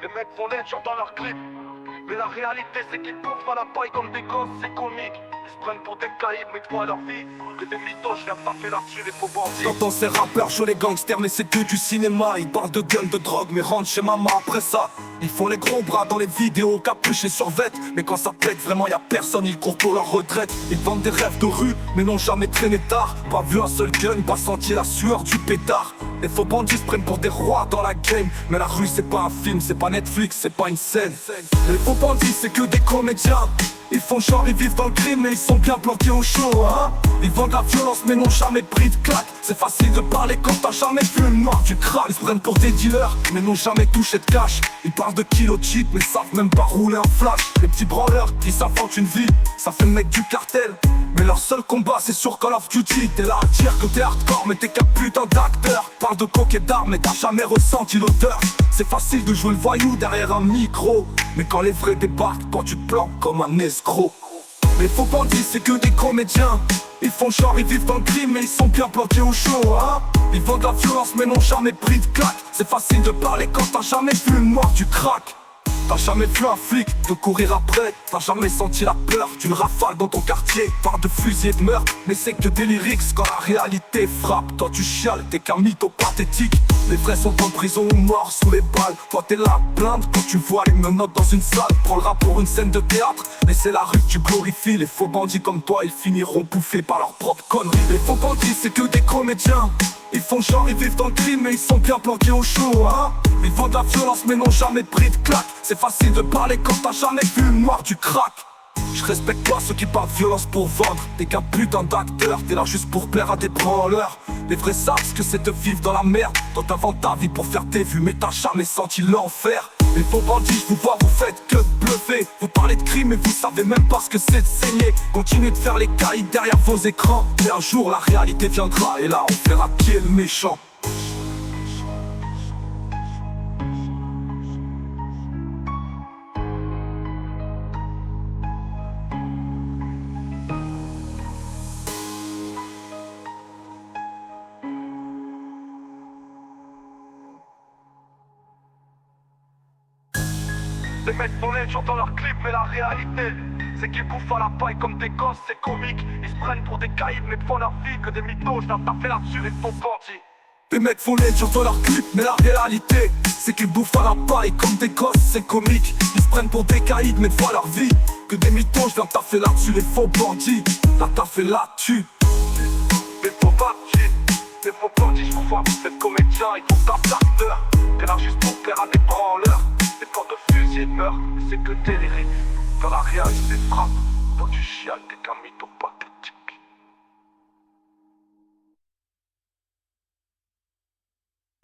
Les mecs font les durs dans leurs clips, mais la réalité c'est qu'ils bouffent à la paille comme des gosses, c'est comique. Ils se prennent pour des caïds mais toi leur vie, que des mythos, je viens taper là-dessus les faux bandits. J'entends ces rappeurs jouer les gangsters mais c'est que du cinéma. Ils parlent de guns, de drogue mais rentrent chez maman après ça. Ils font les gros bras dans les vidéos, capuchés sur vêtements. Mais quand ça pète vraiment y'a personne, ils courent pour leur retraite. Ils vendent des rêves de rue mais n'ont jamais traîné tard. Pas vu un seul gun, pas senti la sueur du pétard. Les faux bandits se prennent pour des rois dans la game. Mais la rue c'est pas un film, c'est pas Netflix, c'est pas une scène. Les faux bandits c'est que des comédiens. Ils font genre, ils vivent dans le crime mais ils sont bien plantés au chaud, hein. Ils vendent la violence mais n'ont jamais pris de claque. C'est facile de parler quand t'as jamais vu le noir du crack. Ils se prennent pour des dealers mais n'ont jamais touché de cash. Ils parlent de kilos de cheat mais savent même pas rouler un flash. Les petits branleurs qui s'inventent une vie, ça fait le mec du cartel. Mais leur seul combat c'est sur Call of Duty. T'es là à dire que t'es hardcore mais t'es qu'un putain d'acteur. Parle de coke et d'armes mais t'as jamais ressenti l'odeur. C'est facile de jouer le voyou derrière un micro, mais quand les vrais débarquent, toi tu planques comme un escroc. Les faux bandits c'est que des comédiens. Ils font genre, ils vivent dans le crime mais ils sont bien plantés au chaud, hein. Ils vendent la violence mais n'ont jamais pris de claque. C'est facile de parler quand t'as jamais vu le noir du crack. T'as jamais vu un flic te courir après. T'as jamais senti la peur d'une rafale dans ton quartier. Parle de fusil et de meurtre, mais c'est que des lyrics quand la réalité frappe. Toi tu chiales, t'es qu'un mytho pathétique. Les vrais sont en prison ou morts sous les balles. Toi t'es là à plaindre quand tu vois les menottes dans une salle. Prends le rap pour une scène de théâtre, mais c'est la rue que tu glorifies. Les faux bandits comme toi ils finiront bouffés par leurs propres conneries. Les faux bandits c'est que des comédiens. Ils font genre, ils vivent dans le crime mais ils sont bien planqués au chaud, hein. Ils vendent la violence mais n'ont jamais pris de claque. C'est facile de parler quand t'as jamais vu le noir du crack. Je respecte pas ceux qui parlent violence pour vendre. T'es qu'un putain d'acteur, t'es là juste pour plaire à des branleurs. Les vrais savent ce que c'est de vivre dans la merde. Toi t'inventes ta vie pour faire tes vues mais t'as jamais senti l'enfer. Les faux bandits, je vous vois, vous faites que bluffer. Vous parlez de crime mais vous savez même pas ce que c'est de saigner. Continuez de faire les caïds derrière vos écrans. Mais un jour la réalité viendra et là on verra qui est le méchant. Les mecs font les durs dans leurs clips mais la réalité c'est qu'ils bouffent à la paille comme des gosses, c'est comique. Ils se prennent pour des caïds mais font leur vie que des mythos. Je viens taper là-dessus les faux bandits. Les mecs font les durs dans leurs clips mais la réalité c'est qu'ils bouffent à la paille comme des gosses, c'est comique. Ils se prennent pour des caïds mais font leur vie que des mythos. Je viens taper là-dessus les faux bandits. La taffe est là-dessus. Les faux bandits, les faux bandits, je vous vois, vous êtes comédiens, ils font tape d'acteurs. T'es là juste pour plaire à des branleurs. Des portes de fusil et de meurtre, c'est que des lyrics quand la réalité frappe.